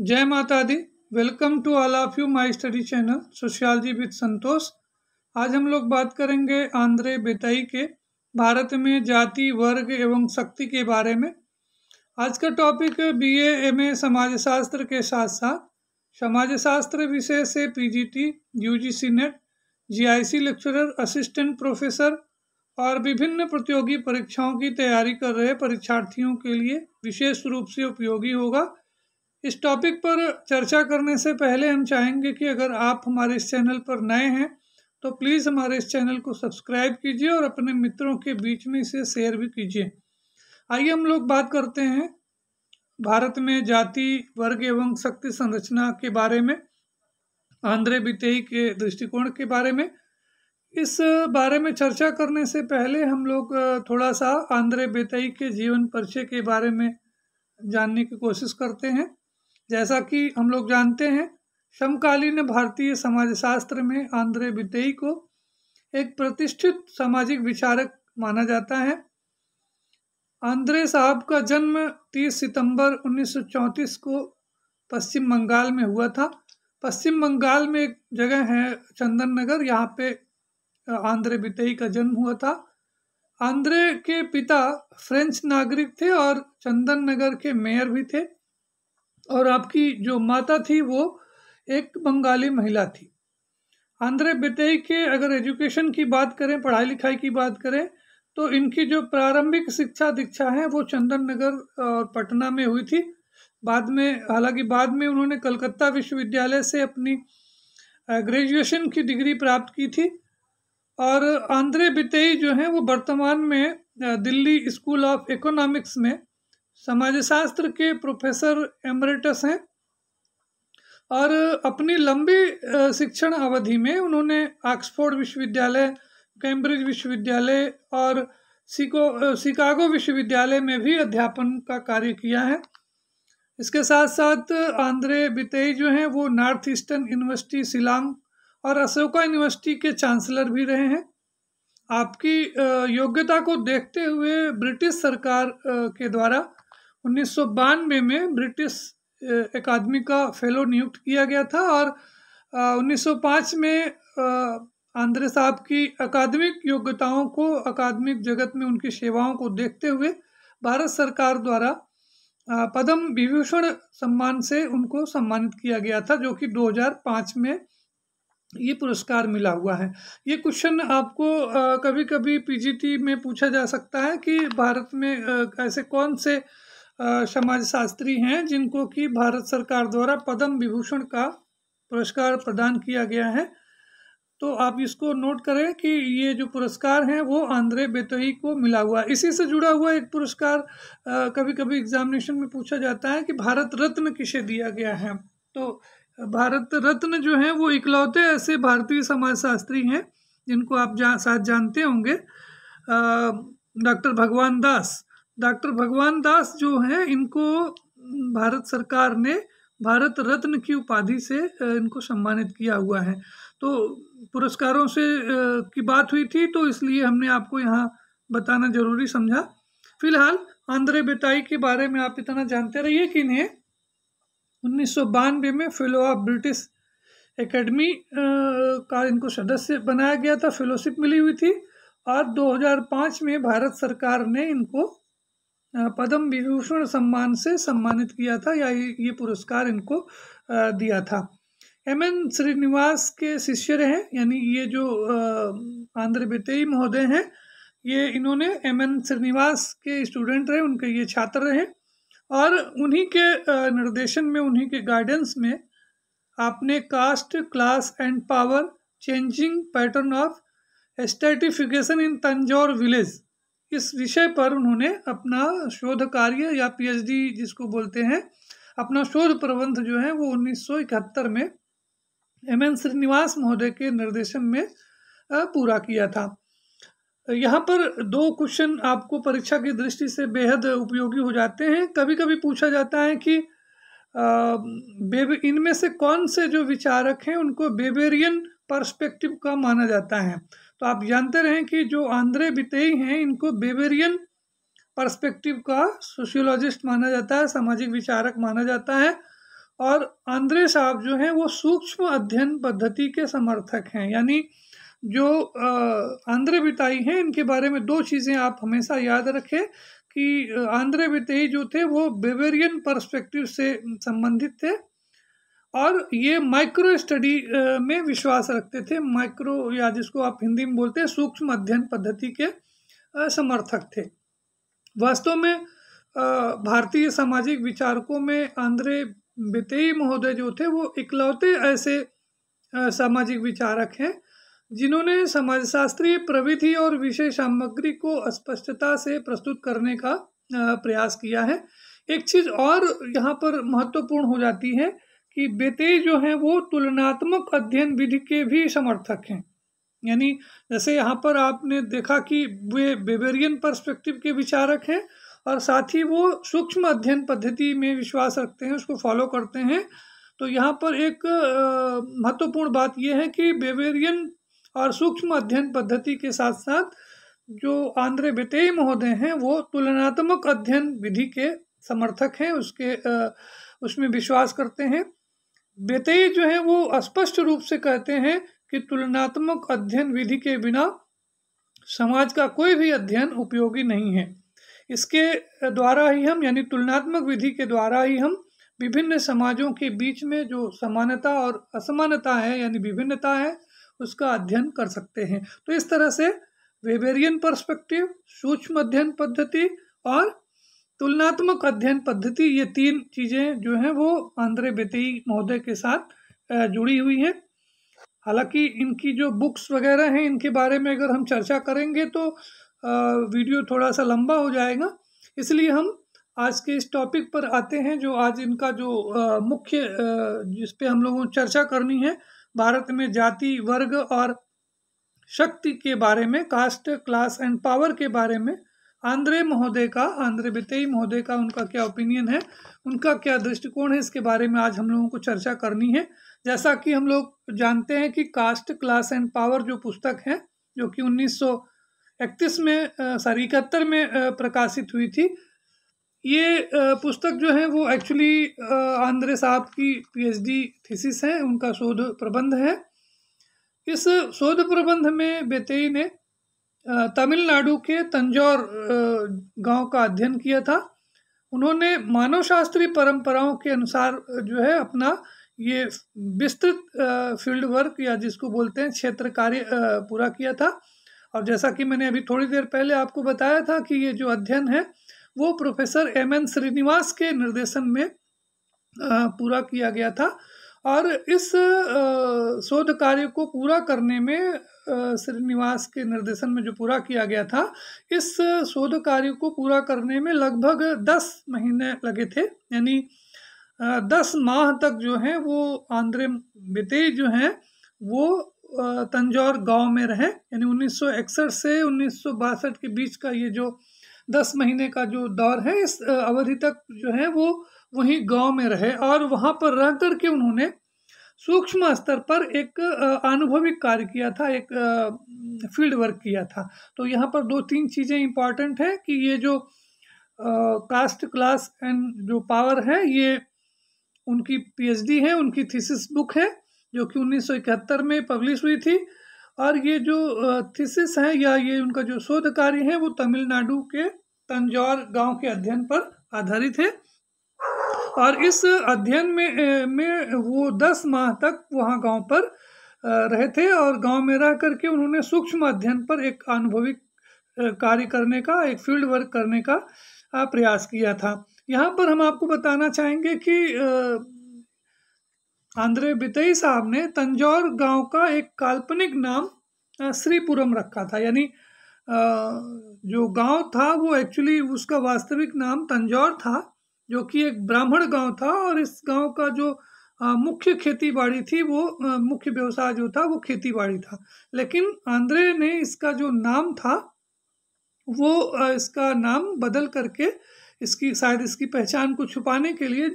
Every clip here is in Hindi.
जय माता दी। Welcome to all of you my study channel sociology with Santosh. आज हम लोग बात करेंगे आंद्रे बेताई के भारत में जाति, वर्ग एवं शक्ति के बारे में। आज का टॉपिक बीए, एमए समाजशास्त्र के साथ साथ समाजशास्त्र विषय से PGT, UGC net, GIC lecturer, assistant professor और विभिन्न प्रतियोगी परीक्षाओं की तैयारी कर रहे परीक्षार्थियों के लिए विशेष रूप से उपयोगी होगा। इस टॉपिक पर चर्चा करने से पहले हम चाहेंगे कि अगर आप हमारे इस चैनल पर नए हैं तो प्लीज़ हमारे इस चैनल को सब्सक्राइब कीजिए और अपने मित्रों के बीच में इसे शेयर भी कीजिए। आइए हम लोग बात करते हैं भारत में जाति, वर्ग एवं शक्ति संरचना के बारे में, आंद्रे बितेई के दृष्टिकोण के बारे में। इस बारे में चर्चा करने से पहले हम लोग थोड़ा सा आंद्रे बितेई के जीवन परिचय के बारे में जानने की कोशिश करते हैं। जैसा कि हम लोग जानते हैं, समकालीन भारतीय समाजशास्त्र में आंद्रे बितेई को एक प्रतिष्ठित सामाजिक विचारक माना जाता है। आंद्रे साहब का जन्म 30 सितंबर 1934 को पश्चिम बंगाल में हुआ था। पश्चिम बंगाल में एक जगह है चंदन नगर, यहाँ पे आंद्रे बितेई का जन्म हुआ था। आंद्रे के पिता फ्रेंच नागरिक थे और चंदन नगर के मेयर भी थे, और आपकी जो माता थी वो एक बंगाली महिला थी। आंद्रे बितेई के अगर एजुकेशन की बात करें, पढ़ाई लिखाई की बात करें, तो इनकी जो प्रारंभिक शिक्षा दीक्षा है वो चंदन नगर और पटना में हुई थी। हालांकि बाद में उन्होंने कलकत्ता विश्वविद्यालय से अपनी ग्रेजुएशन की डिग्री प्राप्त की थी। और आंद्रे बितेई जो है वो वर्तमान में दिल्ली स्कूल ऑफ इकोनॉमिक्स में समाजशास्त्र के प्रोफेसर एमरेटस हैं। और अपनी लंबी शिक्षण अवधि में उन्होंने ऑक्सफोर्ड विश्वविद्यालय, कैम्ब्रिज विश्वविद्यालय और शिकागो विश्वविद्यालय में भी अध्यापन का कार्य किया है। इसके साथ साथ आंद्रे बितेई जो हैं वो नॉर्थ ईस्टर्न यूनिवर्सिटी शिलांग और अशोका यूनिवर्सिटी के चांसलर भी रहे हैं। आपकी योग्यता को देखते हुए ब्रिटिश सरकार के द्वारा 1992 में ब्रिटिश अकादमी का फेलो नियुक्त किया गया था, और 1905 में आंद्रे साहब की अकादमिक योग्यताओं को, अकादमिक जगत में उनकी सेवाओं को देखते हुए भारत सरकार द्वारा पद्म विभूषण सम्मान से उनको सम्मानित किया गया था, जो कि 2005 में ये पुरस्कार मिला हुआ है। ये क्वेश्चन आपको कभी कभी पीजीटी में पूछा जा सकता है कि भारत में ऐसे कौन से समाजशास्त्री हैं जिनको कि भारत सरकार द्वारा पद्म विभूषण का पुरस्कार प्रदान किया गया है। तो आप इसको नोट करें कि ये जो पुरस्कार हैं वो आंद्रे बितेई को मिला हुआ है। इसी से जुड़ा हुआ एक पुरस्कार कभी कभी एग्जामिनेशन में पूछा जाता है कि भारत रत्न किसे दिया गया है। तो भारत रत्न जो है वो इकलौते ऐसे भारतीय समाजशास्त्री हैं जिनको आप शायद जानते होंगे, डॉक्टर भगवान दास। डॉक्टर भगवान दास जो हैं, इनको भारत सरकार ने भारत रत्न की उपाधि से इनको सम्मानित किया हुआ है। तो पुरस्कारों से की बात हुई थी, तो इसलिए हमने आपको यहाँ बताना जरूरी समझा। फिलहाल आंद्रे बितेई के बारे में आप इतना जानते रहिए कि इन्हें 1992 में फेलो ऑफ ब्रिटिश एकेडमी का इनको सदस्य बनाया गया था, फेलोशिप मिली हुई थी। और 2005 में भारत सरकार ने इनको पद्म विभूषण सम्मान से सम्मानित किया था, या ये पुरस्कार इनको दिया था। एमएन श्रीनिवास के शिष्य रहे, यानी ये जो आंद्रे बितेई महोदय हैं, ये इन्होंने एमएन श्रीनिवास के स्टूडेंट रहे, उनके ये छात्र रहे। और उन्हीं के निर्देशन में, उन्हीं के गाइडेंस में आपने caste, class and power, changing pattern of stratification in Tanjore village, इस विषय पर उन्होंने अपना शोध कार्य या पीएचडी जिसको बोलते हैं, अपना शोध प्रबंध जो है वो 1971 में एमएन श्रीनिवास महोदय के निर्देशन में पूरा किया था। यहाँ पर दो क्वेश्चन आपको परीक्षा की दृष्टि से बेहद उपयोगी हो जाते हैं। कभी कभी पूछा जाता है कि इनमें से कौन से जो विचारक हैं उनको वेबेरियन पर्सपेक्टिव का माना जाता है। तो आप जानते रहें कि जो आंद्रे बितेई हैं, इनको वेबेरियन पर्सपेक्टिव का सोशियोलॉजिस्ट माना जाता है, सामाजिक विचारक माना जाता है। और आंद्रे साहब जो हैं वो सूक्ष्म अध्ययन पद्धति के समर्थक हैं। यानी जो आंद्रे बिताई हैं, इनके बारे में दो चीज़ें आप हमेशा याद रखें कि आंद्रे बिताई जो थे वो बेवेरियन पर्सपेक्टिव से संबंधित थे और ये माइक्रो स्टडी में विश्वास रखते थे। माइक्रो, या जिसको आप हिंदी में बोलते हैं सूक्ष्म अध्ययन पद्धति के समर्थक थे। वास्तव में भारतीय सामाजिक विचारकों में आंद्रे बिताई महोदय जो थे वो इकलौते ऐसे सामाजिक विचारक हैं जिन्होंने समाजशास्त्रीय प्रविधि और विषय सामग्री को स्पष्टता से प्रस्तुत करने का प्रयास किया है। एक चीज़ और यहाँ पर महत्वपूर्ण हो जाती है कि बिताई जो हैं वो तुलनात्मक अध्ययन विधि के भी समर्थक हैं। यानी जैसे यहाँ पर आपने देखा कि वे बेवेरियन पर्सपेक्टिव के विचारक हैं और साथ ही वो सूक्ष्म अध्ययन पद्धति में विश्वास रखते हैं, उसको फॉलो करते हैं। तो यहाँ पर एक महत्वपूर्ण बात यह है कि बेवेरियन और सूक्ष्म अध्ययन पद्धति के साथ साथ जो आंद्रे बिताई महोदय हैं वो तुलनात्मक अध्ययन विधि के समर्थक हैं, उसमें विश्वास करते हैं। बिताई जो है वो स्पष्ट रूप से कहते हैं कि तुलनात्मक अध्ययन विधि के बिना समाज का कोई भी अध्ययन उपयोगी नहीं है। इसके द्वारा ही हम, यानी तुलनात्मक विधि के द्वारा ही हम विभिन्न समाजों के बीच में जो समानता और असमानता है, यानी विभिन्नता है, उसका अध्ययन कर सकते हैं। तो इस तरह से वेबेरियन पर्सपेक्टिव, सूक्ष्म अध्ययन पद्धति और तुलनात्मक अध्ययन पद्धति, ये तीन चीज़ें जो हैं वो आंद्रे बिताई महोदय के साथ जुड़ी हुई हैं। हालांकि इनकी जो बुक्स वगैरह हैं, इनके बारे में अगर हम चर्चा करेंगे तो वीडियो थोड़ा सा लंबा हो जाएगा, इसलिए हम आज के इस टॉपिक पर आते हैं। जो आज इनका जो मुख्य जिस पे हम लोगों को चर्चा करनी है, भारत में जाति, वर्ग और शक्ति के बारे में, कास्ट, क्लास एंड पावर के बारे में आंद्रे बिताई महोदय का उनका क्या ओपिनियन है, उनका क्या दृष्टिकोण है, इसके बारे में आज हम लोगों को चर्चा करनी है। जैसा कि हम लोग जानते हैं कि कास्ट, क्लास एंड पावर जो पुस्तक है, जो कि 1931 में 71 में प्रकाशित हुई थी, ये पुस्तक जो है वो एक्चुअली आंद्रे साहब की पीएचडी थीसिस है, उनका शोध प्रबंध है। इस शोध प्रबंध में बिताई ने तमिलनाडु के तंजौर गांव का अध्ययन किया था। उन्होंने मानवशास्त्रीय परंपराओं के अनुसार जो है अपना ये विस्तृत फील्ड वर्क, या जिसको बोलते हैं क्षेत्र कार्य, पूरा किया था। और जैसा कि मैंने अभी थोड़ी देर पहले आपको बताया था कि ये जो अध्ययन है वो प्रोफेसर एमएन श्रीनिवास के निर्देशन में पूरा किया गया था। और इस शोध कार्य को पूरा करने में, श्रीनिवास के निर्देशन में जो पूरा किया गया था, इस शोध कार्य को पूरा करने में लगभग 10 महीने लगे थे। यानी 10 माह तक जो है वो आंद्रे बिताई जो हैं वो तंजौर गांव में रहे। यानी 1961 से 1962 के बीच का ये जो 10 महीने का जो दौर है, इस अवधि तक जो है वो वहीं गांव में रहे और वहां पर रह करके उन्होंने सूक्ष्म स्तर पर एक अनुभविक कार्य किया था, एक फील्ड वर्क किया था। तो यहाँ पर 2-3 चीज़ें इंपॉर्टेंट है कि ये जो कास्ट, क्लास एंड जो पावर है, ये उनकी पीएचडी है, उनकी थीसिस बुक है, जो कि 1971 में पब्लिश हुई थी। और ये जो थीसिस है, या ये उनका जो शोध कार्य है, वो तमिलनाडु के तंजौर गांव के अध्ययन पर आधारित है। और इस अध्ययन में वो 10 माह तक वहाँ गांव पर रहे थे और गांव में रह करके उन्होंने सूक्ष्म अध्ययन पर एक अनुभविक कार्य करने का, एक फील्ड वर्क करने का प्रयास किया था। यहाँ पर हम आपको बताना चाहेंगे कि आंद्रे बिताई साहब ने तंजौर गांव का एक काल्पनिक नाम श्रीपुरम रखा था। यानी जो गांव था वो एक्चुअली उसका वास्तविक नाम तंजौर था, जो कि एक ब्राह्मण गांव था। और इस गांव का जो मुख्य खेती बाड़ी थी, वो मुख्य व्यवसाय जो था वो खेती बाड़ी था। लेकिन आंद्रे ने इसका जो नाम था वो इसका नाम बदल करके, इसकी पहचान को छुपाने के लिए,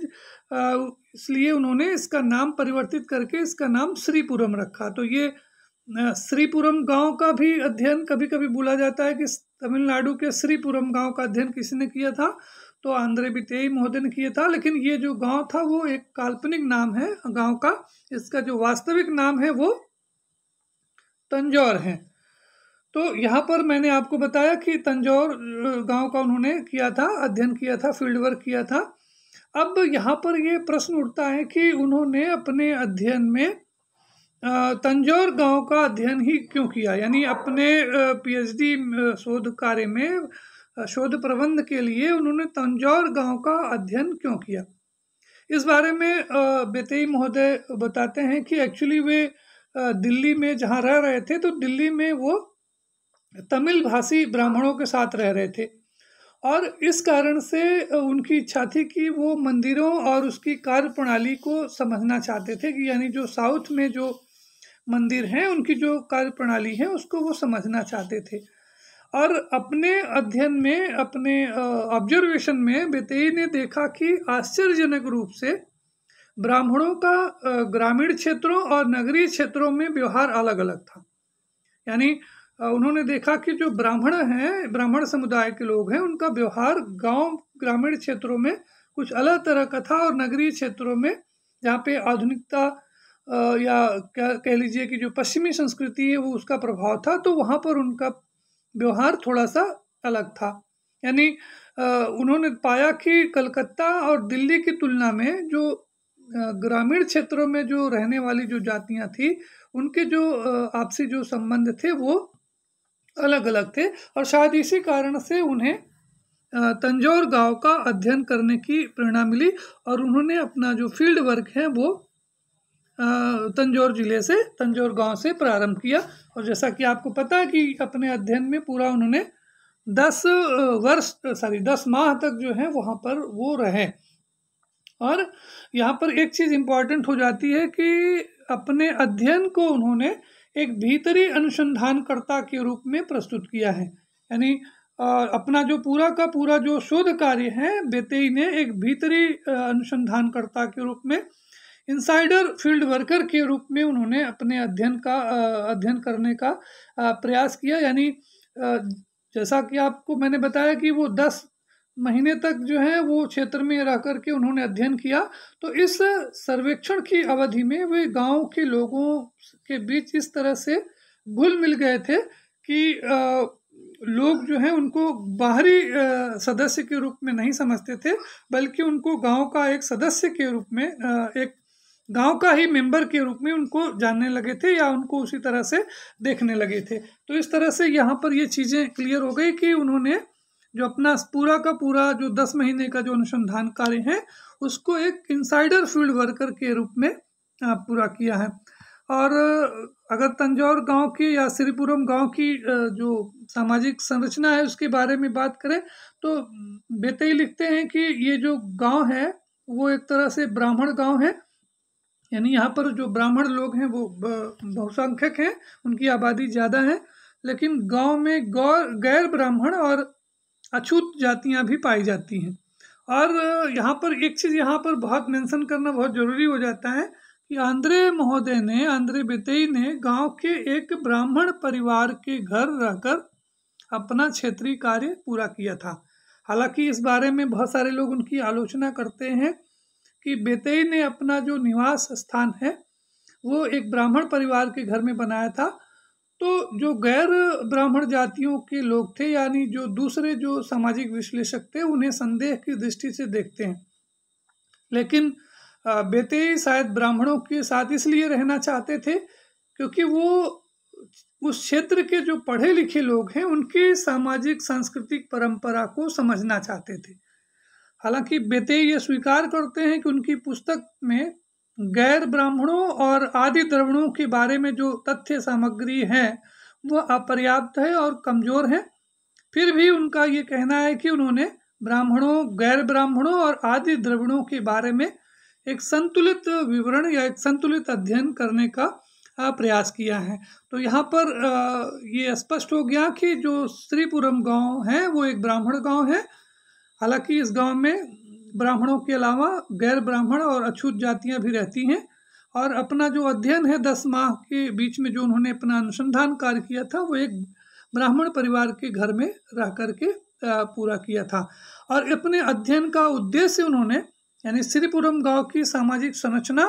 इसलिए उन्होंने इसका नाम परिवर्तित करके इसका नाम श्रीपुरम रखा। तो ये श्रीपुरम गांव का भी अध्ययन कभी कभी बोला जाता है कि तमिलनाडु के श्रीपुरम गांव का अध्ययन किसने किया था, तो आंद्रे बितेई महोदय ने किया था। लेकिन ये जो गांव था वो एक काल्पनिक नाम है गांव का, इसका जो वास्तविक नाम है वो तंजौर है। तो यहाँ पर मैंने आपको बताया कि तंजौर गांव का उन्होंने किया था, अध्ययन किया था, फील्ड वर्क किया था। अब यहाँ पर ये प्रश्न उठता है कि उन्होंने अपने अध्ययन में तंजौर गांव का अध्ययन ही क्यों किया, यानी अपने पीएचडी शोध कार्य में शोध प्रबंध के लिए उन्होंने तंजौर गांव का अध्ययन क्यों किया। इस बारे में बेतेई महोदय बताते हैं कि एक्चुअली वे दिल्ली में जहाँ रह रहे थे तो दिल्ली में वो तमिल भाषी ब्राह्मणों के साथ रह रहे थे और इस कारण से उनकी इच्छा थी कि वो मंदिरों और उसकी कार्य प्रणाली को समझना चाहते थे कि यानी जो साउथ में जो मंदिर हैं उनकी जो कार्य प्रणाली है उसको वो समझना चाहते थे। और अपने अध्ययन में, अपने ऑब्जर्वेशन में बेतेई ने देखा कि आश्चर्यजनक रूप से ब्राह्मणों का ग्रामीण क्षेत्रों और नगरीय क्षेत्रों में व्यवहार अलग अलग था। यानी उन्होंने देखा कि जो ब्राह्मण हैं, ब्राह्मण समुदाय के लोग हैं, उनका व्यवहार गांव ग्रामीण क्षेत्रों में कुछ अलग तरह का था और नगरीय क्षेत्रों में जहाँ पे आधुनिकता या क्या कह लीजिए कि जो पश्चिमी संस्कृति है वो उसका प्रभाव था, तो वहाँ पर उनका व्यवहार थोड़ा सा अलग था। यानी उन्होंने पाया कि कलकत्ता और दिल्ली की तुलना में जो ग्रामीण क्षेत्रों में जो रहने वाली जो जातियां थी उनके जो आपसी जो संबंध थे वो अलग अलग थे और शायद इसी कारण से उन्हें तंजौर गांव का अध्ययन करने की प्रेरणा मिली और उन्होंने अपना जो फील्ड वर्क है वो तंजौर जिले से, तंजौर गांव से प्रारंभ किया। और जैसा कि आपको पता है कि अपने अध्ययन में पूरा उन्होंने 10 माह तक जो है वहाँ पर वो रहे। और यहाँ पर एक चीज़ इम्पॉर्टेंट हो जाती है कि अपने अध्ययन को उन्होंने एक भीतरी अनुसंधानकर्ता के रूप में प्रस्तुत किया है। यानी अपना जो पूरा का पूरा जो शोध कार्य है बेतेई ने एक भीतरी अनुसंधानकर्ता के रूप में, इनसाइडर फील्ड वर्कर के रूप में उन्होंने अपने अध्ययन करने का प्रयास किया। यानी जैसा कि आपको मैंने बताया कि वो 10 महीने तक जो है वो क्षेत्र में रह कर के उन्होंने अध्ययन किया। तो इस सर्वेक्षण की अवधि में वे गांव के लोगों के बीच इस तरह से घुल मिल गए थे कि लोग जो हैं उनको बाहरी सदस्य के रूप में नहीं समझते थे, बल्कि उनको गांव का एक सदस्य के रूप में, एक गांव का ही मेंबर के रूप में उनको जानने लगे थे या उनको उसी तरह से देखने लगे थे। तो इस तरह से यहाँ पर ये चीज़ें क्लियर हो गई कि उन्होंने जो अपना पूरा का पूरा जो 10 महीने का जो अनुसंधान कार्य है उसको एक इनसाइडर फील्ड वर्कर के रूप में पूरा किया है। और अगर तंजौर गांव की या श्रीपुरम गांव की जो सामाजिक संरचना है उसके बारे में बात करें तो बेतेई लिखते हैं कि ये जो गांव है वो एक तरह से ब्राह्मण गांव है। यानी यहाँ पर जो ब्राह्मण लोग हैं वो बहुसंख्यक हैं, उनकी आबादी ज़्यादा है, लेकिन गांव में गैर ब्राह्मण और अछूत जातियाँ भी पाई जाती हैं। और यहाँ पर एक चीज़ यहाँ पर बहुत मेंशन करना बहुत ज़रूरी हो जाता है कि आंद्रे बेतेई ने गांव के एक ब्राह्मण परिवार के घर रहकर अपना क्षेत्रीय कार्य पूरा किया था। हालांकि इस बारे में बहुत सारे लोग उनकी आलोचना करते हैं कि बेतेई ने अपना जो निवास स्थान है वो एक ब्राह्मण परिवार के घर में बनाया था। तो जो गैर ब्राह्मण जातियों के लोग थे, यानी जो दूसरे जो सामाजिक विश्लेषक थे, उन्हें संदेह की दृष्टि से देखते हैं। लेकिन बेतेई शायद ब्राह्मणों के साथ इसलिए रहना चाहते थे क्योंकि वो उस क्षेत्र के जो पढ़े लिखे लोग हैं उनकी सामाजिक सांस्कृतिक परंपरा को समझना चाहते थे। हालांकि बेतेई ये स्वीकार करते हैं कि उनकी पुस्तक में गैर ब्राह्मणों और आदि द्रविड़ों के बारे में जो तथ्य सामग्री है वह अपर्याप्त है और कमजोर है। फिर भी उनका ये कहना है कि उन्होंने ब्राह्मणों, गैर ब्राह्मणों और आदि द्रविड़ों के बारे में एक संतुलित विवरण या एक संतुलित अध्ययन करने का प्रयास किया है। तो यहाँ पर ये स्पष्ट हो गया कि जो श्रीपुरम गांव है वो एक ब्राह्मण गांव है। हालांकि इस गांव में ब्राह्मणों के अलावा गैर ब्राह्मण और अछूत जातियां भी रहती हैं। और अपना जो अध्ययन है 10 माह के बीच में जो उन्होंने अपना अनुसंधान कार्य किया था वो एक ब्राह्मण परिवार के घर में रह करके पूरा किया था। और अपने अध्ययन का उद्देश्य उन्होंने यानी श्रीपुरम गांव की सामाजिक संरचना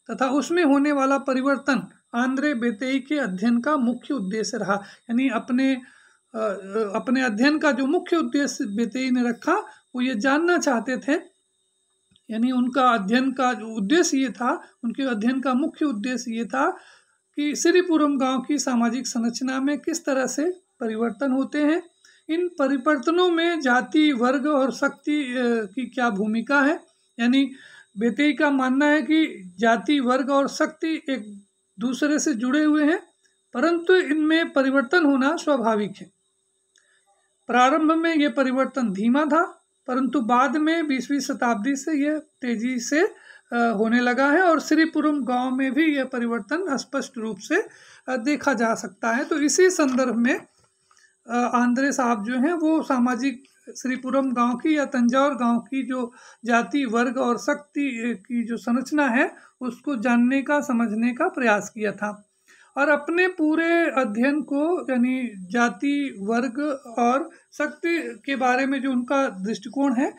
तथा उसमें होने वाला परिवर्तन आंद्रे बेतेई के अध्ययन का मुख्य उद्देश्य रहा। यानी अपने अध्ययन का जो मुख्य उद्देश्य बेतेई ने रखा वो ये जानना चाहते थे, यानी उनका अध्ययन का जो उद्देश्य ये था, उनके अध्ययन का मुख्य उद्देश्य ये था कि श्रीपुरम गांव की सामाजिक संरचना में किस तरह से परिवर्तन होते हैं, इन परिवर्तनों में जाति, वर्ग और शक्ति की क्या भूमिका है। यानी बेतेई का मानना है कि जाति, वर्ग और शक्ति एक दूसरे से जुड़े हुए हैं, परंतु इनमें परिवर्तन होना स्वाभाविक है। प्रारंभ में यह परिवर्तन धीमा था, परंतु बाद में 20वीं शताब्दी से यह तेजी से होने लगा है और श्रीपुरम गांव में भी यह परिवर्तन स्पष्ट रूप से देखा जा सकता है। तो इसी संदर्भ में आंद्रे साहब जो हैं वो सामाजिक श्रीपुरम गांव की या तंजौर गांव की जो जाति, वर्ग और शक्ति की जो संरचना है उसको जानने का, समझने का प्रयास किया था और अपने पूरे अध्ययन को यानी जाति, वर्ग और शक्ति के बारे में जो उनका दृष्टिकोण है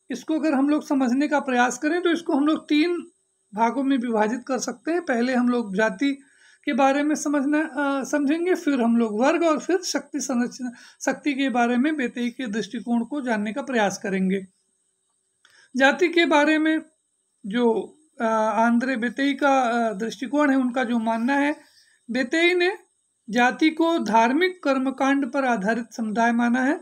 इसको अगर हम लोग समझने का प्रयास करें तो इसको हम लोग 3 भागों में विभाजित कर सकते हैं। पहले हम लोग जाति के बारे में समझेंगे, फिर हम लोग वर्ग और फिर शक्ति संरचना, शक्ति के बारे में बेतेई के दृष्टिकोण को जानने का प्रयास करेंगे। जाति के बारे में जो आंद्रे बेतेई का दृष्टिकोण है, उनका जो मानना है, बेतेई ने जाति को धार्मिक कर्मकांड पर आधारित समुदाय माना है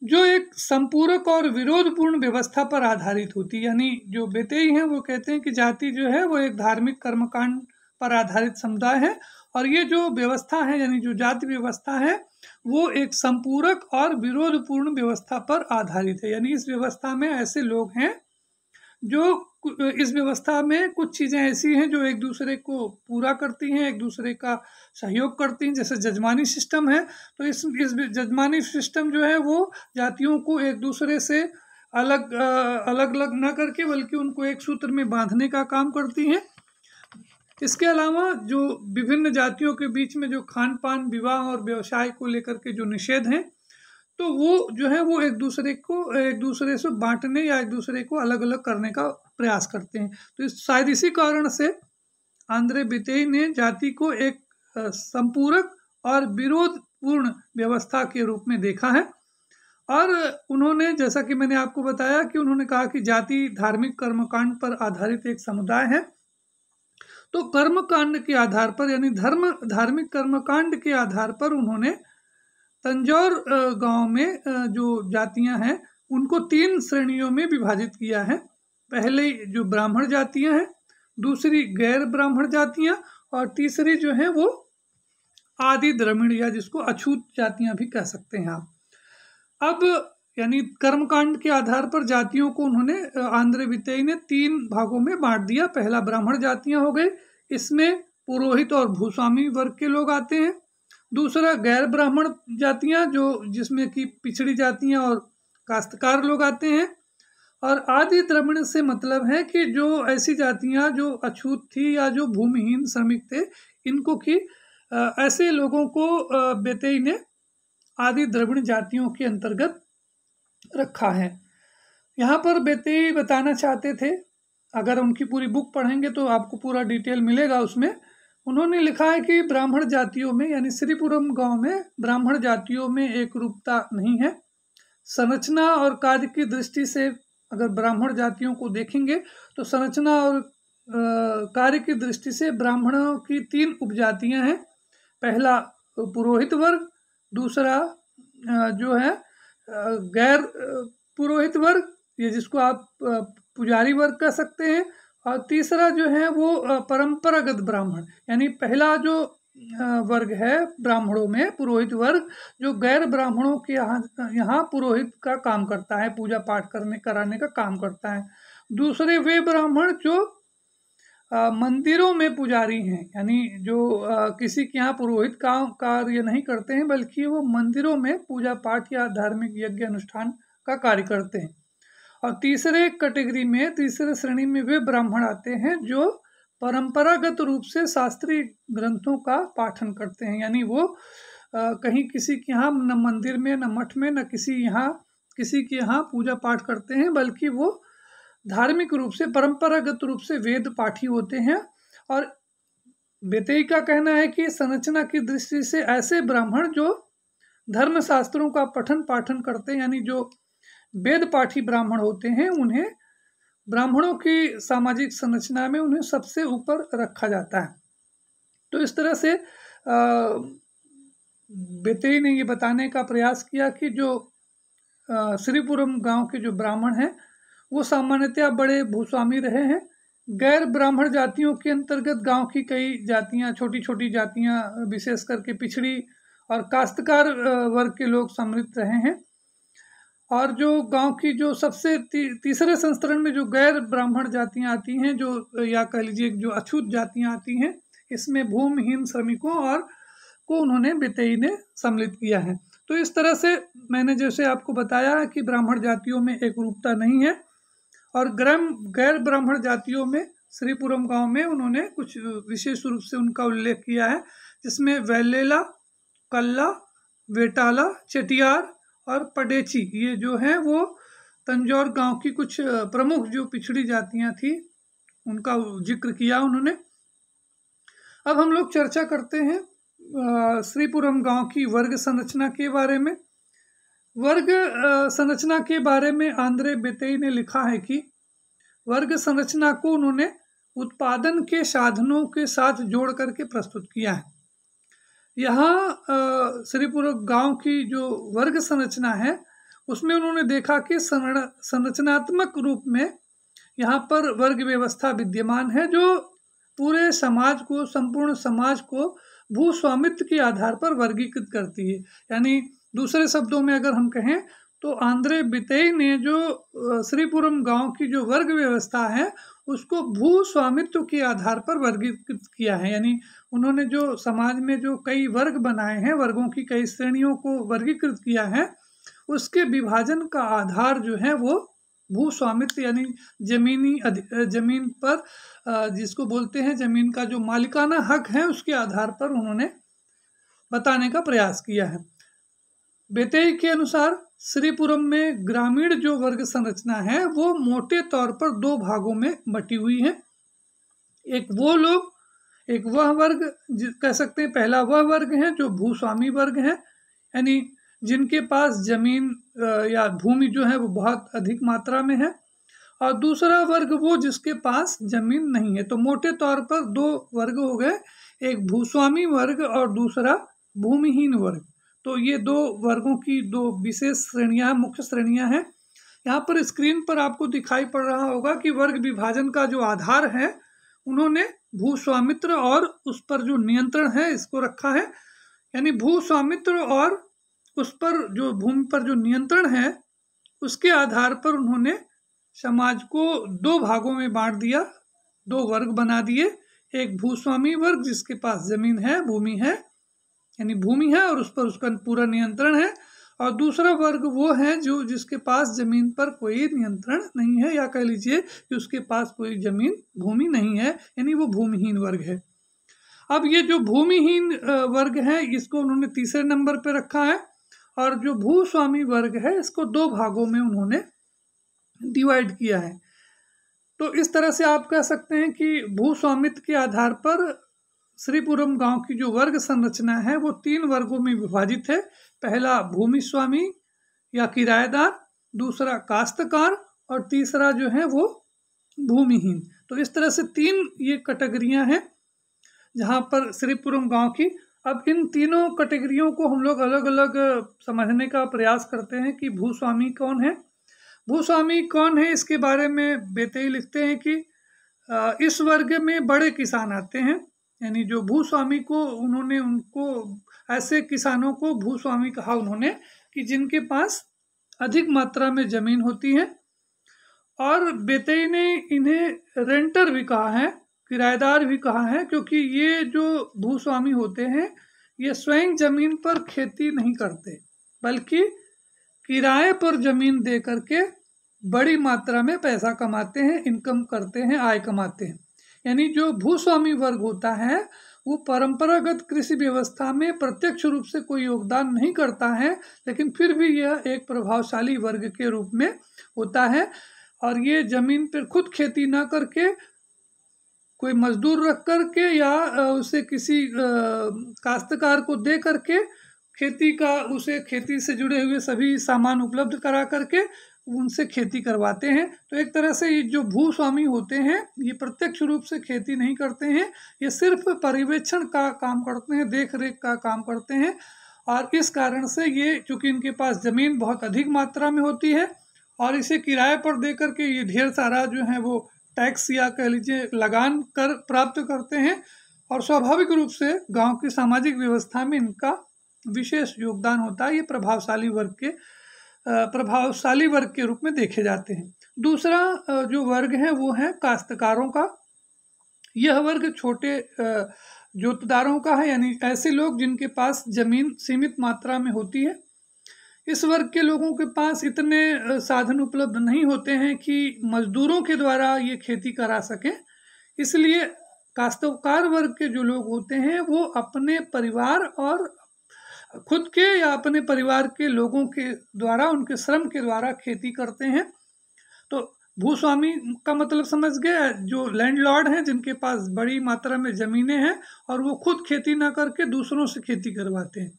जो एक संपूरक और विरोधपूर्ण व्यवस्था पर आधारित होती है। यानी जो बेतेई हैं वो कहते हैं कि जाति जो है वो एक धार्मिक कर्मकांड पर आधारित समुदाय है और ये जो व्यवस्था है यानी जो जाति व्यवस्था है वो एक संपूरक और विरोधपूर्ण व्यवस्था पर आधारित है। यानी इस व्यवस्था में ऐसे लोग हैं जो इस व्यवस्था में कुछ चीज़ें ऐसी हैं जो एक दूसरे को पूरा करती हैं, एक दूसरे का सहयोग करती हैं। जैसे जजमानी सिस्टम है, तो इस जजमानी सिस्टम जो है वो जातियों को एक दूसरे से अलग अलग न करके बल्कि उनको एक सूत्र में बांधने का काम करती हैं। इसके अलावा जो विभिन्न जातियों के बीच में जो खान पान, विवाह और व्यवसाय को लेकर के जो निषेध हैं, तो वो जो है वो एक दूसरे से बांटने या एक दूसरे को अलग अलग करने का प्रयास करते हैं। तो शायद इसी कारण से आंद्रे बेतेई ने जाति को एक संपूरक और विरोधपूर्ण व्यवस्था के रूप में देखा है और उन्होंने, जैसा कि मैंने आपको बताया कि उन्होंने कहा कि जाति धार्मिक कर्मकांड पर आधारित एक समुदाय है। तो कर्मकांड के आधार पर यानी धार्मिक कर्मकांड के आधार पर उन्होंने तंजौर गांव में जो जातियां हैं उनको 3 श्रेणियों में विभाजित किया है। पहले जो ब्राह्मण जातियां हैं, दूसरी गैर ब्राह्मण जातियां और तीसरी जो है वो आदि द्रविड़ या जिसको अछूत जातियां भी कह सकते हैं आप। अब यानी कर्मकांड के आधार पर जातियों को उन्होंने आंद्रे बेतेई ने 3 भागों में बांट दिया। पहला ब्राह्मण जातियां हो गई, इसमें पुरोहित और भूस्वामी वर्ग के लोग आते हैं। दूसरा गैर ब्राह्मण जातियां जिसमें कि पिछड़ी जातियां और काश्तकार लोग आते हैं। और आदि द्रविड़ से मतलब है कि जो ऐसी जातियां जो अछूत थी या जो भूमिहीन श्रमिक थे, इनको की ऐसे लोगों को बेतेई ने आदि द्रविड़ जातियों के अंतर्गत रखा है। यहाँ पर बेतेई बताना चाहते थे, अगर उनकी पूरी बुक पढ़ेंगे तो आपको पूरा डिटेल मिलेगा उसमें। उन्होंने लिखा है कि ब्राह्मण जातियों में यानी श्रीपुरम गांव में ब्राह्मण जातियों में एक रूपता नहीं है। संरचना और कार्य की दृष्टि से अगर ब्राह्मण जातियों को देखेंगे तो संरचना और कार्य की दृष्टि से ब्राह्मणों की 3 उपजातियां हैं। पहला पुरोहित वर्ग, दूसरा जो है गैर पुरोहित वर्ग, ये जिसको आप पुजारी वर्ग कह सकते हैं, और तीसरा जो है वो परंपरागत ब्राह्मण। यानी पहला जो वर्ग है ब्राह्मणों में पुरोहित वर्ग, जो गैर ब्राह्मणों के यहाँ पुरोहित का काम करता है, पूजा पाठ कराने का काम करता है। दूसरे वे ब्राह्मण जो मंदिरों में पुजारी हैं, यानी जो किसी के यहाँ पुरोहित का कार्य नहीं करते हैं बल्कि वो मंदिरों में पूजा पाठ या धार्मिक यज्ञ अनुष्ठान का कार्य करते हैं। और तीसरे श्रेणी में वे ब्राह्मण आते हैं जो परंपरागत रूप से शास्त्रीय ग्रंथों का पाठन करते हैं। यानी वो कहीं किसी के यहाँ न मंदिर में, न मठ में, न किसी यहाँ किसी के यहाँ पूजा पाठ करते हैं, बल्कि वो धार्मिक रूप से, परंपरागत रूप से वेद पाठी होते हैं। और बेतई का कहना है कि संरचना की दृष्टि से ऐसे ब्राह्मण जो धर्म शास्त्रों का पठन पाठन करते हैं, यानी जो वेद पाठी ब्राह्मण होते हैं, उन्हें ब्राह्मणों की सामाजिक संरचना में उन्हें सबसे ऊपर रखा जाता है। तो इस तरह से बेतई ने ये बताने का प्रयास किया कि जो श्रीपुरम गांव के जो ब्राह्मण हैं वो सामान्यतया बड़े भूस्वामी रहे हैं। गैर ब्राह्मण जातियों के अंतर्गत गांव की कई जातियां, छोटी छोटी जातियां, विशेष करके पिछड़ी और काश्तकार वर्ग के लोग सम्मिलित रहे हैं। और जो गांव की जो सबसे तीसरे संस्करण में जो गैर ब्राह्मण जातियां आती हैं, जो या कह लीजिए जो अछूत जातियां आती हैं, इसमें भूमिहीन श्रमिकों और को उन्होंने बेतई ने सम्मिलित किया है। तो इस तरह से मैंने जैसे आपको बताया कि ब्राह्मण जातियों में एक रूपता नहीं है, और गैर ब्राह्मण जातियों में श्रीपुरम गांव में उन्होंने कुछ विशेष रूप से उनका उल्लेख किया है, जिसमें वेलेला, कल्ला, वेटाला, चटियार और पडेची, ये जो हैं वो तंजौर गांव की कुछ प्रमुख जो पिछड़ी जातियां थी उनका जिक्र किया उन्होंने। अब हम लोग चर्चा करते हैं श्रीपुरम गांव की वर्ग संरचना के बारे में। वर्ग संरचना के बारे में आंद्रे बेतई ने लिखा है कि वर्ग संरचना को उन्होंने उत्पादन के साधनों के साथ जोड़ करके प्रस्तुत किया है। यहाँ श्रीपुरम गांव की जो वर्ग संरचना है उसमें उन्होंने देखा कि संरचनात्मक रूप में यहाँ पर वर्ग व्यवस्था विद्यमान है, जो पूरे समाज को, संपूर्ण समाज को भूस्वामित्व के आधार पर वर्गीकृत करती है। यानी दूसरे शब्दों में अगर हम कहें तो आंद्रे बेतई ने जो श्रीपुरम गांव की जो वर्ग व्यवस्था है उसको भूस्वामित्व के आधार पर वर्गीकृत किया है। यानी उन्होंने जो समाज में जो कई वर्ग बनाए हैं, वर्गों की कई श्रेणियों को वर्गीकृत किया है, उसके विभाजन का आधार जो है वो भूस्वामित्व, यानी जमीन पर जिसको बोलते हैं जमीन का जो मालिकाना हक है, उसके आधार पर उन्होंने बताने का प्रयास किया है। बेतई के अनुसार श्रीपुरम में ग्रामीण जो वर्ग संरचना है वो मोटे तौर पर दो भागों में बटी हुई है। एक वो लोग, एक वह वर्ग कह सकते हैं, पहला वह वर्ग है जो भूस्वामी वर्ग है, यानी जिनके पास जमीन या भूमि जो है वो बहुत अधिक मात्रा में है, और दूसरा वर्ग वो जिसके पास जमीन नहीं है। तो मोटे तौर पर दो वर्ग हो गए, एक भूस्वामी वर्ग और दूसरा भूमिहीन वर्ग। तो ये दो वर्गों की दो विशेष श्रेणियां, मुख्य श्रेणियां हैं। यहाँ पर स्क्रीन पर आपको दिखाई पड़ रहा होगा कि वर्ग विभाजन का जो आधार है उन्होंने भूस्वामित्व और उस पर जो नियंत्रण है इसको रखा है। यानी भूस्वामित्व और उस पर जो भूमि पर जो नियंत्रण है उसके आधार पर उन्होंने समाज को दो भागों में बांट दिया, दो वर्ग बना दिए। एक भूस्वामी वर्ग जिसके पास जमीन है, भूमि है, यानी भूमि है और उस पर उसका पूरा नियंत्रण है, और दूसरा वर्ग वो है जो जिसके पास जमीन पर कोई नियंत्रण नहीं है, या कह लीजिए कि उसके पास कोई जमीन, भूमि नहीं है, यानी वो भूमिहीन वर्ग है। अब ये जो भूमिहीन वर्ग है इसको उन्होंने तीसरे नंबर पर रखा है, और जो भूस्वामी वर्ग है इसको दो भागों में उन्होंने डिवाइड किया है। तो इस तरह से आप कह सकते हैं कि भूस्वामित्व के आधार पर श्रीपुरम गांव की जो वर्ग संरचना है वो तीन वर्गों में विभाजित है। पहला भूमि स्वामी या किराएदार, दूसरा काश्तकार, और तीसरा जो है वो भूमिहीन। तो इस तरह से तीन ये कैटेगरियां हैं जहां पर श्रीपुरम गांव की। अब इन तीनों कैटेगरियों को हम लोग अलग अलग समझने का प्रयास करते हैं कि भूस्वामी कौन है। भूस्वामी कौन है इसके बारे में बेतई लिखते हैं कि इस वर्ग में बड़े किसान आते हैं, यानी जो भूस्वामी को उन्होंने, उनको ऐसे किसानों को भूस्वामी कहा उन्होंने कि जिनके पास अधिक मात्रा में जमीन होती है। और बेतई ने इन्हें रेंटर भी कहा है, किराएदार भी कहा है, क्योंकि ये जो भूस्वामी होते हैं ये स्वयं जमीन पर खेती नहीं करते, बल्कि किराए पर जमीन दे करके बड़ी मात्रा में पैसा कमाते हैं, इनकम करते हैं, आय कमाते हैं। यानी जो भूस्वामी वर्ग होता है वो परंपरागत कृषि व्यवस्था में प्रत्यक्ष रूप से कोई योगदान नहीं करता है, लेकिन फिर भी यह एक प्रभावशाली वर्ग के रूप में होता है। और ये जमीन पर खुद खेती ना करके कोई मजदूर रख करके या उसे किसी काश्तकार को दे करके उसे खेती से जुड़े हुए सभी सामान उपलब्ध करा करके उनसे खेती करवाते हैं। तो एक तरह से ये जो भूस्वामी होते हैं ये प्रत्यक्ष रूप से खेती नहीं करते हैं, ये सिर्फ पर्यवेक्षण का काम करते हैं, देख रेख का काम करते हैं। और इस कारण से ये चूँकि इनके पास ज़मीन बहुत अधिक मात्रा में होती है और इसे किराए पर दे करके ये ढेर सारा जो है वो टैक्स या कह लीजिए लगान कर प्राप्त करते हैं। और स्वाभाविक रूप से गांव की सामाजिक व्यवस्था में इनका विशेष योगदान होता है। ये प्रभावशाली वर्ग के रूप में देखे जाते हैं। दूसरा जो वर्ग है वो है काश्तकारों का। यह वर्ग छोटे जोतदारों का है, यानी ऐसे लोग जिनके पास जमीन सीमित मात्रा में होती है। इस वर्ग के लोगों के पास इतने साधन उपलब्ध नहीं होते हैं कि मजदूरों के द्वारा ये खेती करा सकें, इसलिए काश्तकार वर्ग के जो लोग होते हैं वो अपने परिवार और खुद के या अपने परिवार के लोगों के द्वारा, उनके श्रम के द्वारा खेती करते हैं। तो भूस्वामी का मतलब समझ गए, जो लैंडलॉर्ड हैं जिनके पास बड़ी मात्रा में ज़मीनें हैं और वो खुद खेती ना करके दूसरों से खेती करवाते हैं,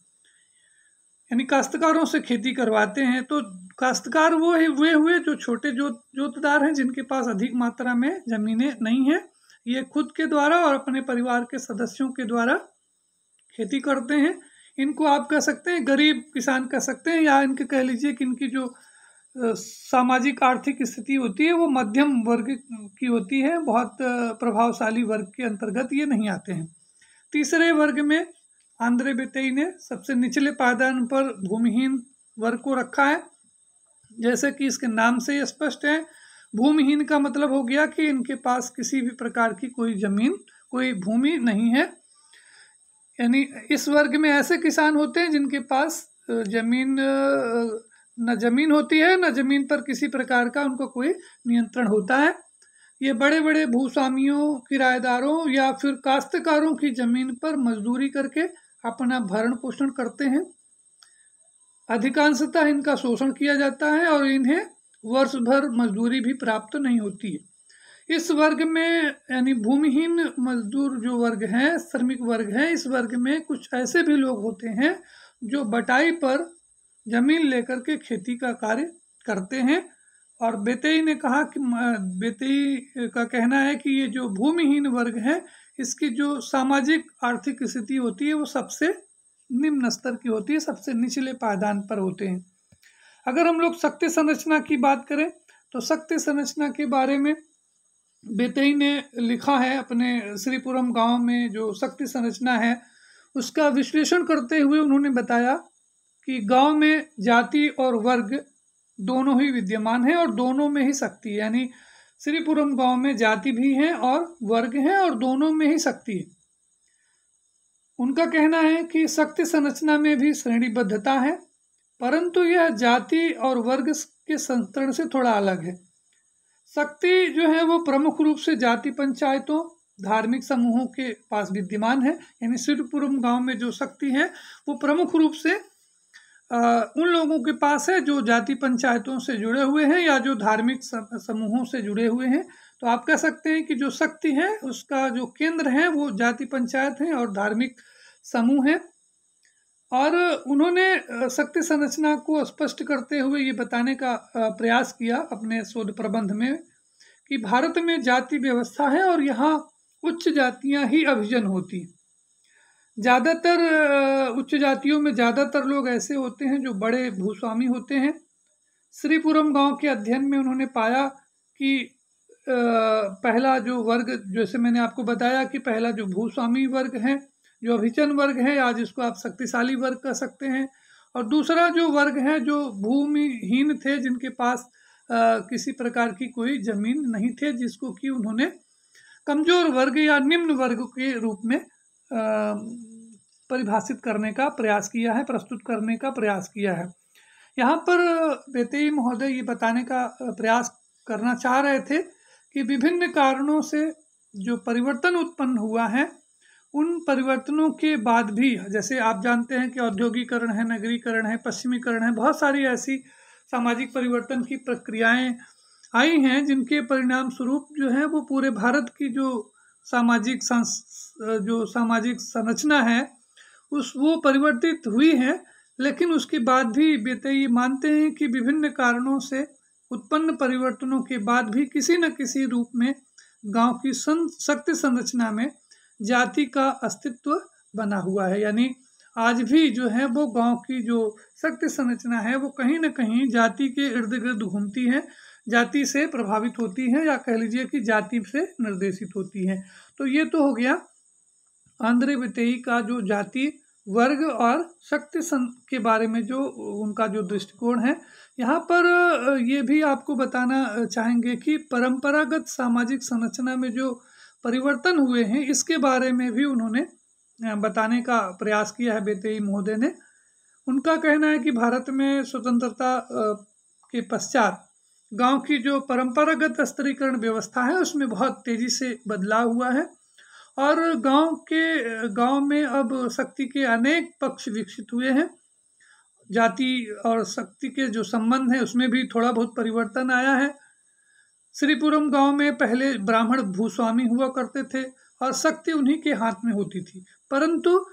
यानी काश्तकारों से खेती करवाते हैं। तो काश्तकार वे हुए जो छोटे जोतदार हैं जिनके पास अधिक मात्रा में ज़मीनें नहीं हैं। ये खुद के द्वारा और अपने परिवार के सदस्यों के द्वारा खेती करते हैं। इनको आप कह सकते हैं गरीब किसान कह सकते हैं, या इनके कह लीजिए कि इनकी जो सामाजिक आर्थिक स्थिति होती है वो मध्यम वर्ग की होती है, बहुत प्रभावशाली वर्ग के अंतर्गत ये नहीं आते हैं। तीसरे वर्ग में आंद्रे बेतेई ने सबसे निचले पायदान पर भूमिहीन वर्ग को रखा है। जैसे कि इसके नाम से ये स्पष्ट है, भूमिहीन का मतलब हो गया कि इनके पास किसी भी प्रकार की कोई जमीन, कोई भूमि नहीं है। यानी इस वर्ग में ऐसे किसान होते हैं जिनके पास न जमीन होती है, न जमीन पर किसी प्रकार का उनको कोई नियंत्रण होता है। ये बड़े बड़े भूस्वामियों, किराएदारों या फिर काश्तकारों की जमीन पर मजदूरी करके अपना भरण पोषण करते हैं। अधिकांशतः इनका शोषण किया जाता है और इन्हें वर्ष भर मजदूरी भी प्राप्त नहीं होती है। इस वर्ग में यानी भूमिहीन मजदूर जो वर्ग है, श्रमिक वर्ग है, इस वर्ग में कुछ ऐसे भी लोग होते हैं जो बटाई पर जमीन लेकर के खेती का कार्य करते हैं। और बेतेई ने कहा कि बेतेई का कहना है कि ये जो भूमिहीन वर्ग है इसकी जो सामाजिक आर्थिक स्थिति होती है वो सबसे निम्न स्तर की होती है, सबसे निचले पायदान पर होते हैं। अगर हम लोग शक्ति संरचना की बात करें तो शक्ति संरचना के बारे में बेतेई ने लिखा है अपने श्रीपुरम गांव में जो शक्ति संरचना है उसका विश्लेषण करते हुए उन्होंने बताया कि गांव में जाति और वर्ग दोनों ही विद्यमान है और दोनों में ही शक्ति है। यानी श्रीपुरम गांव में जाति भी है और वर्ग है और दोनों में ही शक्ति है। उनका कहना है कि शक्ति संरचना में भी श्रेणीबद्धता है, परंतु यह जाति और वर्ग के संतरण से थोड़ा अलग है। शक्ति जो है वो प्रमुख रूप से जाति पंचायतों, धार्मिक समूहों के पास विद्यमान है। यानी श्रीपुरम गांव में जो शक्ति है वो प्रमुख रूप से उन लोगों के पास है जो जाति पंचायतों से जुड़े हुए हैं या जो धार्मिक समूहों से जुड़े हुए हैं। तो आप कह सकते हैं कि जो शक्ति है उसका जो केंद्र है वो जाति पंचायत है और धार्मिक समूह है। और उन्होंने शक्ति संरचना को स्पष्ट करते हुए ये बताने का प्रयास किया अपने शोध प्रबंध में कि भारत में जाति व्यवस्था है और यहाँ उच्च जातियाँ ही अभिजन होती। ज़्यादातर उच्च जातियों में ज़्यादातर लोग ऐसे होते हैं जो बड़े भूस्वामी होते हैं। श्रीपुरम गांव के अध्ययन में उन्होंने पाया कि पहला जो वर्ग, जैसे मैंने आपको बताया कि पहला जो भूस्वामी वर्ग है, जो अभिजन वर्ग है, आज इसको आप शक्तिशाली वर्ग कह सकते हैं। और दूसरा जो वर्ग है जो भूमिहीन थे, जिनके पास किसी प्रकार की कोई जमीन नहीं थे, जिसको कि उन्होंने कमजोर वर्ग या निम्न वर्ग के रूप में परिभाषित करने का प्रयास किया है, प्रस्तुत करने का प्रयास किया है। यहाँ पर बेतेई महोदय ये बताने का प्रयास करना चाह रहे थे कि विभिन्न कारणों से जो परिवर्तन उत्पन्न हुआ है उन परिवर्तनों के बाद भी, जैसे आप जानते हैं कि औद्योगिकरण है, नगरीकरण है, पश्चिमीकरण है, बहुत सारी ऐसी सामाजिक परिवर्तन की प्रक्रियाएं आई हैं जिनके परिणाम स्वरूप जो है वो पूरे भारत की जो सामाजिक संरचना है उस वो परिवर्तित हुई है। लेकिन उसके बाद भी बेतई मानते हैं कि विभिन्न कारणों से उत्पन्न परिवर्तनों के बाद भी किसी न किसी रूप में गांव की शक्ति संरचना में जाति का अस्तित्व बना हुआ है। यानी आज भी जो है वो गांव की जो शक्ति संरचना है वो कहीं न कहीं जाति के इर्द गिर्द घूमती है, जाति से प्रभावित होती है, या कह लीजिए कि जाति से निर्देशित होती है। तो ये तो हो गया आंद्रे बितेई का जो जाति वर्ग और शक्ति के बारे में जो उनका जो दृष्टिकोण है। यहाँ पर ये भी आपको बताना चाहेंगे कि परंपरागत सामाजिक संरचना में जो परिवर्तन हुए हैं इसके बारे में भी उन्होंने बताने का प्रयास किया है बेतई महोदय ने। उनका कहना है कि भारत में स्वतंत्रता के पश्चात गांव की जो परंपरागत स्तरीकरण व्यवस्था है उसमें बहुत तेजी से बदलाव हुआ है और गांव में अब शक्ति के अनेक पक्ष विकसित हुए हैं। जाति और शक्ति के जो संबंध है उसमें भी थोड़ा बहुत परिवर्तन आया है। श्रीपुरम गांव में पहले ब्राह्मण भूस्वामी हुआ करते थे और शक्ति उन्हीं के हाथ में होती थी, परंतु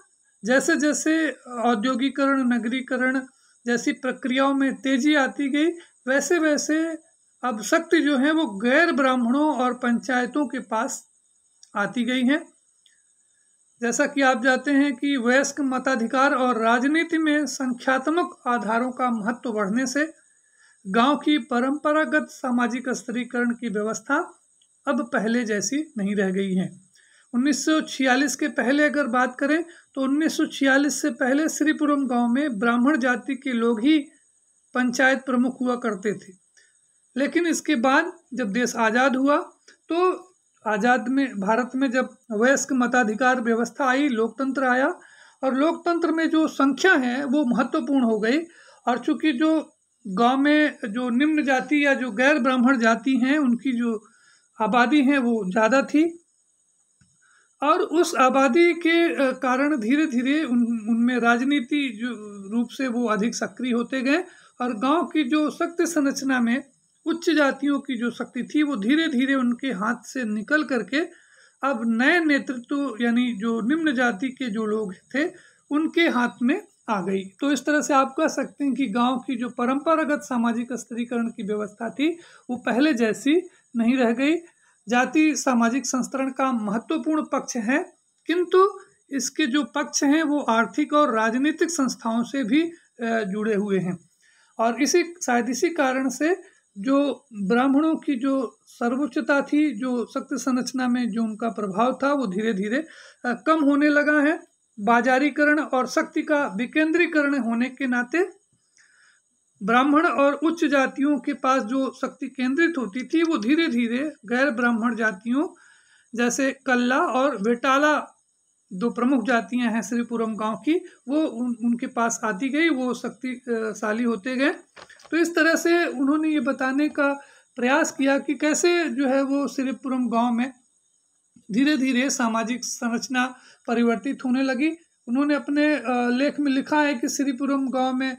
जैसे जैसे औद्योगिकरण, नगरीकरण जैसी प्रक्रियाओं में तेजी आती गई वैसे वैसे अब शक्ति जो है वो गैर ब्राह्मणों और पंचायतों के पास आती गई है। जैसा कि आप जानते हैं कि वयस्क मताधिकार और राजनीति में संख्यात्मक आधारों का महत्व बढ़ने से गांव की परंपरागत सामाजिक स्तरीकरण की व्यवस्था अब पहले जैसी नहीं रह गई है। 1946 के पहले अगर बात करें तो 1946 से पहले श्रीपुरम गांव में ब्राह्मण जाति के लोग ही पंचायत प्रमुख हुआ करते थे। लेकिन इसके बाद जब देश आज़ाद हुआ तो भारत में जब वयस्क मताधिकार व्यवस्था आई, लोकतंत्र आया और लोकतंत्र में जो संख्या है वो महत्वपूर्ण हो गई। और चूंकि जो गांव में जो निम्न जाति या जो गैर ब्राह्मण जाति हैं उनकी जो आबादी है वो ज़्यादा थी और उस आबादी के कारण धीरे धीरे उनमें राजनीति जो रूप से वो अधिक सक्रिय होते गए और गांव की जो शक्ति संरचना में उच्च जातियों की जो शक्ति थी वो धीरे धीरे उनके हाथ से निकल करके अब नए नेतृत्व यानी जो निम्न जाति के जो लोग थे उनके हाथ में आ गई। तो इस तरह से आप कह सकते हैं कि गांव की जो परंपरागत सामाजिक स्तरीकरण की व्यवस्था थी वो पहले जैसी नहीं रह गई। जाति सामाजिक संस्तरण का महत्वपूर्ण पक्ष है, किंतु इसके जो पक्ष हैं वो आर्थिक और राजनीतिक संस्थाओं से भी जुड़े हुए हैं और शायद इसी कारण से जो ब्राह्मणों की जो सर्वोच्चता थी, जो शक्ति संरचना में जो उनका प्रभाव था वो धीरे धीरे कम होने लगा है। बाजारीकरण और शक्ति का विकेंद्रीकरण होने के नाते ब्राह्मण और उच्च जातियों के पास जो शक्ति केंद्रित होती थी वो धीरे धीरे गैर ब्राह्मण जातियों जैसे कल्ला और वेटाला, दो प्रमुख जातियां हैं श्रीपुरम गांव की, वो उनके पास आती गई, वो शक्तिशाली होते गए। तो इस तरह से उन्होंने ये बताने का प्रयास किया कि कैसे जो है वो श्रीपुरम गांव में धीरे धीरे सामाजिक संरचना परिवर्तित होने लगी। उन्होंने अपने लेख में लिखा है कि श्रीपुरम गांव में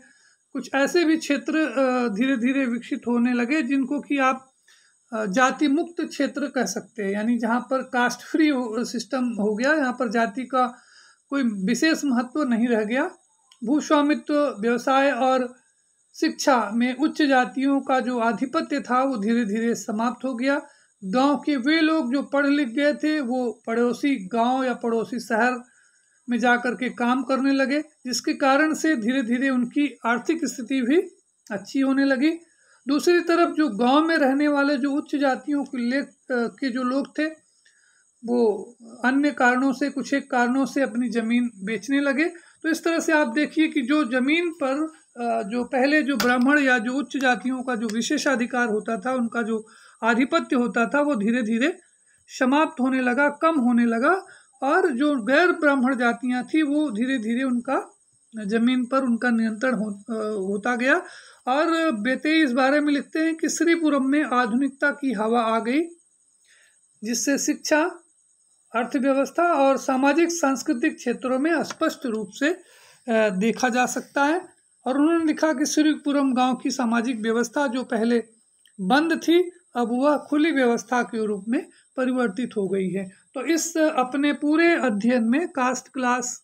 कुछ ऐसे भी क्षेत्र धीरे धीरे विकसित होने लगे जिनको कि आप जाति मुक्त क्षेत्र कह सकते हैं, यानी जहाँ पर कास्ट फ्री सिस्टम हो गया, यहाँ पर जाति का कोई विशेष महत्व नहीं रह गया। भूस्वामित्व, व्यवसाय और शिक्षा में उच्च जातियों का जो आधिपत्य था वो धीरे धीरे समाप्त हो गया। गांव के वे लोग जो पढ़ लिख गए थे वो पड़ोसी गांव या पड़ोसी शहर में जाकर के काम करने लगे, जिसके कारण से धीरे धीरे उनकी आर्थिक स्थिति भी अच्छी होने लगी। दूसरी तरफ जो गांव में रहने वाले जो उच्च जातियों के जो लोग थे वो अन्य कारणों से, कुछ एक कारणों से अपनी ज़मीन बेचने लगे। तो इस तरह से आप देखिए कि जो ज़मीन पर जो पहले जो ब्राह्मण या जो उच्च जातियों का जो विशेषाधिकार होता था, उनका जो आधिपत्य होता था वो धीरे धीरे समाप्त होने लगा, कम होने लगा और जो गैर ब्राह्मण जातियां थी वो धीरे धीरे उनका ज़मीन पर उनका नियंत्रण होता गया। और बेतेई इस बारे में लिखते हैं कि श्रीपुरम में आधुनिकता की हवा आ गई, जिससे शिक्षा अर्थव्यवस्था और सामाजिक सांस्कृतिक क्षेत्रों में स्पष्ट रूप से देखा जा सकता है। और उन्होंने लिखा कि श्रीपुरम गांव की सामाजिक व्यवस्था जो पहले बंद थी, अब वह खुली व्यवस्था के रूप में परिवर्तित हो गई है। तो इस अपने पूरे अध्ययन में caste, class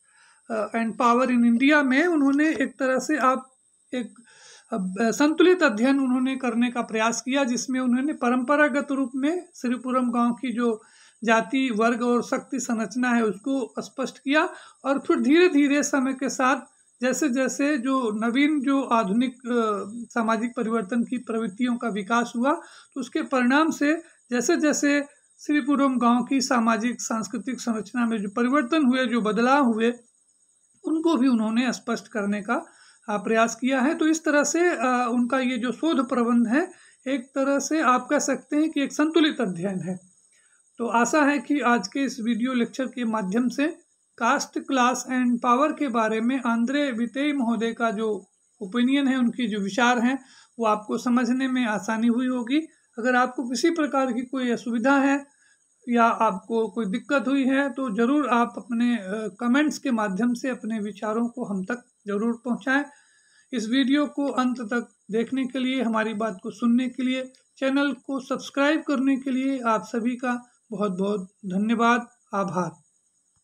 and power in India में उन्होंने एक तरह से एक संतुलित अध्ययन उन्होंने करने का प्रयास किया, जिसमें उन्होंने परंपरागत रूप में श्रीपुरम गांव की जो जाति, वर्ग और शक्ति संरचना है उसको स्पष्ट किया। और फिर धीरे धीरे समय के साथ जैसे जैसे जो नवीन जो आधुनिक सामाजिक परिवर्तन की प्रवृत्तियों का विकास हुआ, तो उसके परिणाम से जैसे जैसे श्रीपुरम गांव की सामाजिक सांस्कृतिक संरचना में जो परिवर्तन हुए, जो बदलाव हुए, उनको भी उन्होंने स्पष्ट करने का प्रयास किया है। तो इस तरह से उनका ये जो शोध प्रबंध है, एक तरह से आप कह सकते हैं कि एक संतुलित अध्ययन है। तो आशा है कि आज के इस वीडियो लेक्चर के माध्यम से कास्ट, क्लास एंड पावर के बारे में आंद्रे बितेई महोदय का जो ओपिनियन है, उनकी जो विचार हैं, वो आपको समझने में आसानी हुई होगी। अगर आपको किसी प्रकार की कोई असुविधा है या आपको कोई दिक्कत हुई है, तो ज़रूर आप अपने कमेंट्स के माध्यम से अपने विचारों को हम तक ज़रूर पहुंचाएं। इस वीडियो को अंत तक देखने के लिए, हमारी बात को सुनने के लिए, चैनल को सब्सक्राइब करने के लिए आप सभी का बहुत बहुत धन्यवाद, आभार।